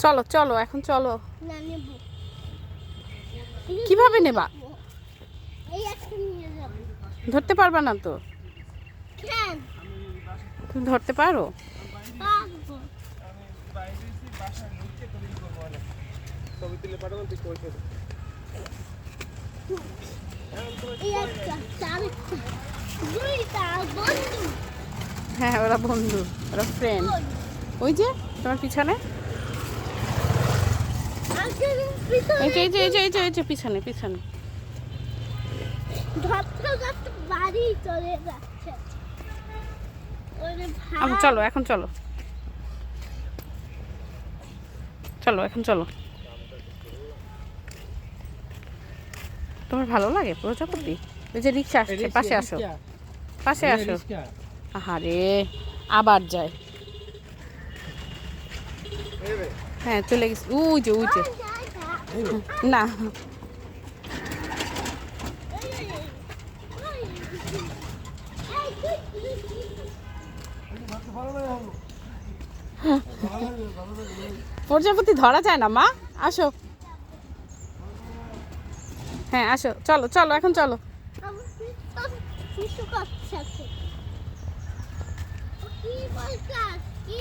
চলো চলো এখন চলো। না নেব। কিভাবে নেবা? এই একটা নিয়ে যাব। ধরতে পারবা না তো। কেন? তুমি ধরতে পারো? পারবো। এই একটা, চারটা, দুইটা বন্ধু। হ্যাঁ ওরা বন্ধু, ওরা ফ্রেন্ড। ওই যে তোমার পিছনে, এই যে এই যে এই যে এই যে এই যে পিছনে পিছনে। ধরতে ধরতে বাড়ি চলে যাচ্ছে। ওরে ভাই। চলো এখন চলো, চলো এখন চলো। তোমার ভালো লাগে প্রজাপতি? ওই যে রিক্সা আসছে, পাশে আসো, পাশে আসো। আহারে আবার যায়। হ্যাঁ চলে গেছে, ওই যে ওই যে। না প্রজাপতি ধরা যায় না মা, আসো। হ্যাঁ আসো, চলো চলো এখন চলো।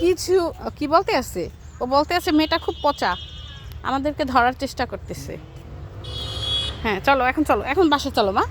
কিছু কি বলতে আছে? ও বলতে আছে মেয়েটা খুব পচা, আমাদেরকে ধরার চেষ্টা করতেছে। হ্যাঁ চলো এখন চলো, এখন বাসা চলো মা।